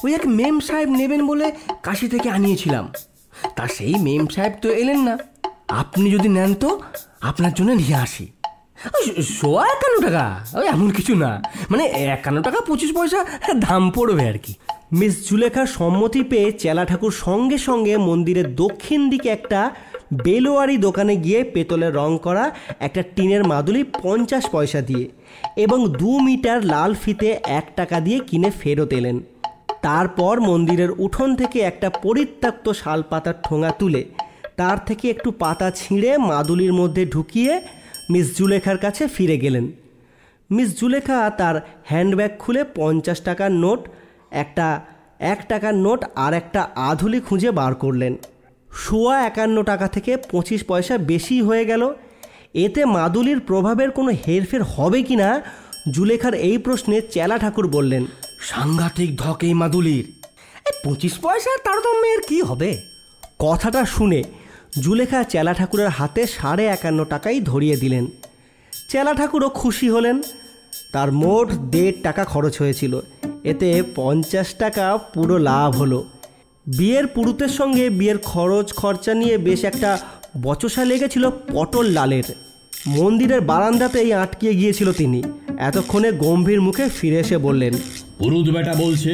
ওই এক মেম সাহেব নেবেন বলে কাশি থেকে আনিয়েছিলাম, তা সেই মেম সাহেব তো এলেন না। আপনি যদি নেন তো আপনার জন্য নিয়ে আসি। 51 টাকা, ওই এমন কিছু না, মানে 51 টাকা 25 পয়সা দাম পড়বে আর কি। মিস জুলেখার সম্মতি পেয়ে চেলা ঠাকুর সঙ্গে সঙ্গে মন্দিরের দক্ষিণ দিকে একটা বেলোয়ারি দোকানে গিয়ে পেতলের রং করা একটা টিনের মাদুলি 50 পয়সা দিয়ে এবং 2 মিটার লাল ফিতে 1 টাকা দিয়ে কিনে ফেরত এলেন। তারপর মন্দিরের উঠোন থেকে একটা পরিত্যক্ত শালপাতার ঠোঙা তুলে তার থেকে একটু পাতা ছিঁড়ে মাদুলির মধ্যে ঢুকিয়ে মিস জুলেখার কাছে ফিরে গেলেন। মিস জুলেখা তার হ্যান্ডব্যাগ খুলে 50 টাকার নোট, একটা 1 টাকার নোট আর একটা আধুলি খুঁজে বার করলেন। 51 টাকা থেকে 25 পয়সা বেশি হয়ে গেল। এতে মাদুলির প্রভাবের কোনো হেরফের হবে কি না জুলেখার এই প্রশ্নে চেলা ঠাকুর বললেন, সাংঘাতিক ধক এই মাদুলির, 25 পয়সার তারতম্যের কি হবে? কথাটা শুনে জুলেখা চেলা ঠাকুরের হাতে 51.5 টাকাই ধরিয়ে দিলেন। চেলা ঠাকুরও খুশি হলেন। তার মোট 1.5 টাকা খরচ হয়েছিল, এতে 50 টাকা পুরো লাভ হলো। বিয়ের পুরুতের সঙ্গে বিয়ের খরচ খরচা নিয়ে বেশ একটা বচসা লেগেছিল পটল লালের। মন্দিরের বারান্দাতেই আটকে গিয়েছিল তিনি। এতক্ষণে গম্ভীর মুখে ফিরে এসে বললেন, পুরুত বেটা বলছে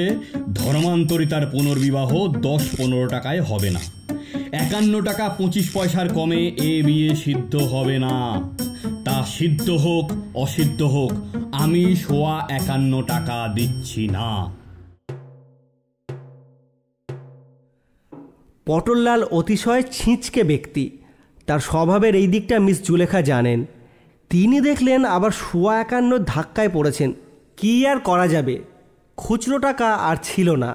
ধর্মান্তরিতার পুনর্বিবাহ 10-15 টাকায় হবে না, 51 টাকা 25 পয়সার কমে এ বিয়ে সিদ্ধ হবে না। তা সিদ্ধ হোক অসিদ্ধ হোক, আমি 51 টাকা দিচ্ছি না। পটললাল অতিশয় ছিঁচকে ব্যক্তি, তার স্বভাবের এই দিকটা মিস জুলেখা জানেন। তিনি দেখলেন আবার 51 ধাক্কায় পড়েছেন। কি আর করা যাবে, খুচরো টাকা আর ছিল না।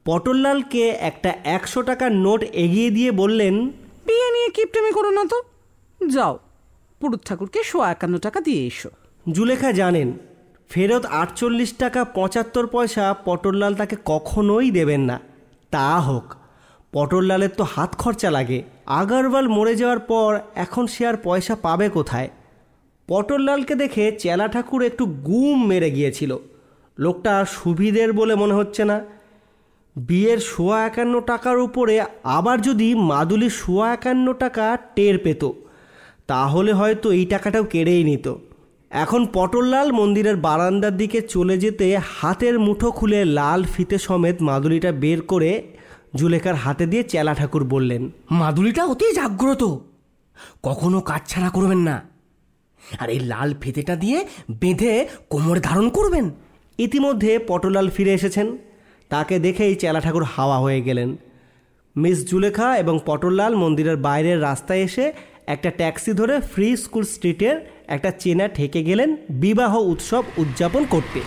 পটললালকে একটা 100 টাকার নোট এগিয়ে দিয়ে বললেন, বিয়ে নিয়ে কিপটেমি করো না তো, যাও পুরুত ঠাকুরকে 51 টাকা দিয়ে এসো। জুলেখা জানেন ফেরত 48 টাকা 75 পয়সা পটললাল তাকে কখনোই দেবেন না। তা হোক, পটললালের তো হাত খরচা লাগে। আগরওয়াল মরে যাওয়ার পর এখন সে আর পয়সা পাবে কোথায়? পটললালকে দেখে চেলা ঠাকুর একটু গুম মেরে গিয়েছিল। লোকটা সুবিধের বলে মনে হচ্ছে না। বিয়ের 51 টাকার উপরে আবার যদি মাদুলি 51 টাকা টের পেত, তাহলে হয়তো এই টাকাটাও কেড়েই নিত। এখন পটললাল মন্দিরের বারান্দার দিকে চলে যেতে হাতের মুঠো খুলে লাল ফিতে সমেত মাদুলিটা বের করে জুলেখার হাতে দিয়ে চেলা ঠাকুর বললেন, মাদুলিটা অতি জাগ্রত, কখনো কাটছাড়া করবেন না। আর এই লাল ফিতেটা দিয়ে বেঁধে কোমরে ধারণ করবেন। ইতিমধ্যে পটললাল ফিরে এসেছেন। তাকে দেখেই চেলা ঠাকুর হাওয়া হয়ে গেলেন। মিস জুলেখা এবং পটললাল মন্দিরের বাইরের রাস্তায় এসে একটা ট্যাক্সি ধরে ফ্রি স্কুল স্ট্রিটের একটা চেনা ঠেকে গেলেন বিবাহ উৎসব উদযাপন করতে।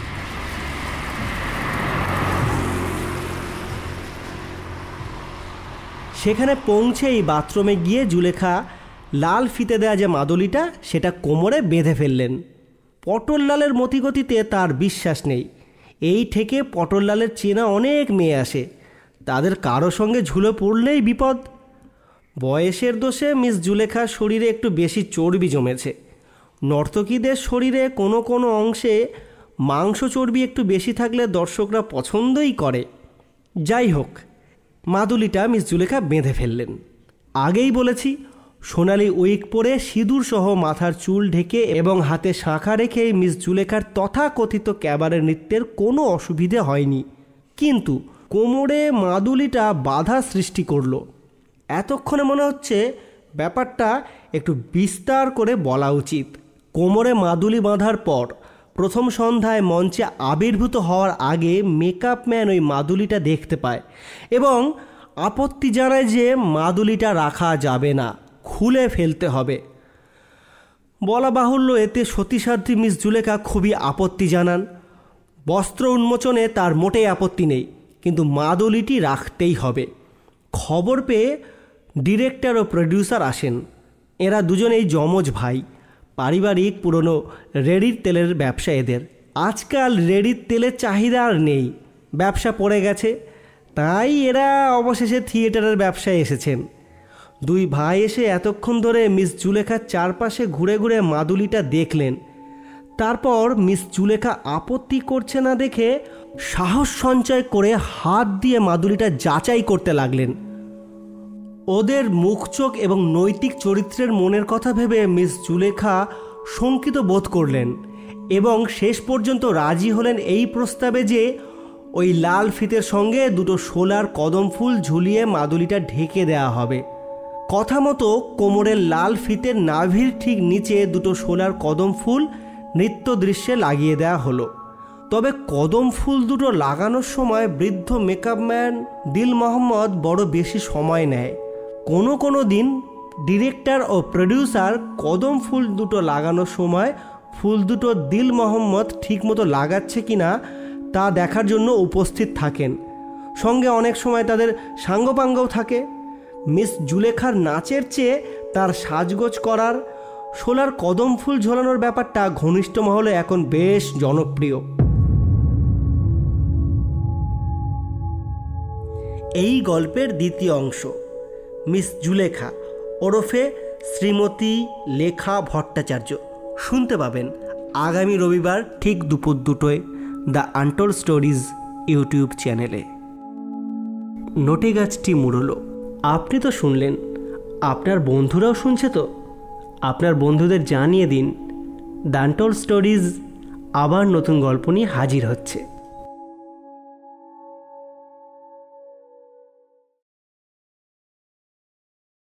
সেখানে পৌঁছেই বাথরুমে গিয়ে জুলেখা লাল ফিতে দেওয়া যে মাদুলিটা সেটা কোমরে বেঁধে ফেললেন। পটললালের মতিগতিতে তার বিশ্বাস নেই। এই থেকে পটললালের চেনা অনেক মেয়ে আসে, তাদের কারো সঙ্গে ঝুলে পড়লেই বিপদ। বয়সের দোষে মিস জুলেখার শরীরে একটু বেশি চর্বি জমেছে। নর্তকীদের শরীরে কোনো কোনো অংশে মাংস চর্বি একটু বেশি থাকলে দর্শকরা পছন্দই করে। যাই হোক, মাদুলিটা মিস জুলেখা বেঁধে ফেললেন। আগেই বলেছি, সোনালি উইক পরে সিঁদুর সহ মাথার চুল ঢেকে এবং হাতে শাঁখা রেখে মিস জুলেখার তথাকথিত ক্যাবারে নৃত্যের কোনো অসুবিধে হয়নি। কিন্তু কোমরে মাদুলিটা বাধা সৃষ্টি করল। এতক্ষণে মনে হচ্ছে ব্যাপারটা একটু বিস্তার করে বলা উচিত। কোমরে মাদুলি বাঁধার পর প্রথম সন্ধ্যায় মঞ্চে আবির্ভূত হওয়ার আগে মেকআপ ম্যান ওই মাদুলিটা দেখতে পায় এবং আপত্তি জানায় যে মাদুলিটা রাখা যাবে না, খুলে ফেলতে হবে। বলা বাহুল্য, এতে সতীসাধ্বী মিস জুলেখা খুবই আপত্তি জানান। বস্ত্র উন্মোচনে তার মোটেই আপত্তি নেই, কিন্তু মাদুলিটি রাখতেই হবে। খবর পেয়ে ডিরেক্টর ও প্রডিউসার আসেন। এরা দুজনেই যমজ ভাই। পারিবারিক পুরনো রেডির তেলের ব্যবসা এদের। আজকাল রেডির তেলের চাহিদা আর নেই, ব্যবসা পড়ে গেছে। তাই এরা অবশেষে থিয়েটারের ব্যবসায় এসেছেন। দুই ভাই এসে এতক্ষণ ধরে মিস জুলেখার চারপাশে ঘুরে ঘুরে মাদুলিটা দেখলেন। তারপর মিস জুলেখা আপত্তি করছে না দেখে সাহস সঞ্চয় করে হাত দিয়ে মাদুলিটা যাচাই করতে লাগলেন। ওদের মুখ চোখ এবং নৈতিক চরিত্রের মনের কথা ভেবে মিস জুলেখা শঙ্কিত বোধ করলেন এবং শেষ পর্যন্ত রাজি হলেন এই প্রস্তাবে যে ওই লাল ফিতের সঙ্গে দুটো শোলার কদম ফুল ঝুলিয়ে মাদুলিটা ঢেকে দেওয়া হবে। কথা মতো কোমরের লাল ফিতের নাভির ঠিক নিচে দুটো শোলার কদম ফুল নৃত্য দৃশ্যে লাগিয়ে দেওয়া হলো। তবে কদম ফুল দুটো লাগানোর সময় বৃদ্ধ মেকআপ ম্যান দিল মোহাম্মদ বড় বেশি সময় নেয়। কোনো কোনো দিন ডিরেক্টর ও প্রডিউসার কদম ফুল দুটো লাগানোর সময় ফুল দুটো দিল মোহাম্মদ ঠিকমতো লাগাচ্ছে কিনা তা দেখার জন্য উপস্থিত থাকেন। সঙ্গে অনেক সময় তাদের সাঙ্গপাঙ্গও থাকে। মিস জুলেখার নাচের চেয়ে তার সাজগোজ করার, শোলার কদম ফুল ঝোলানোর ব্যাপারটা ঘনিষ্ঠ মহলে এখন বেশ জনপ্রিয়। এই গল্পের দ্বিতীয় অংশ মিস জুলেখা ওরফে শ্রীমতী লেখা ভট্টাচার্য শুনতে পাবেন আগামী রবিবার ঠিক দুপুর 2টায় দ্য আনটোল্ড স্টোরিজ ইউটিউব চ্যানেলে। নোটে গাছটি মুড়লো। আপনি তো শুনলেন, আপনার বন্ধুরাও শুনছে তো? আপনার বন্ধুদের জানিয়ে দিন দ্য আনটোল্ড স্টোরিজ আবার নতুন গল্প নিয়ে হাজির হচ্ছে।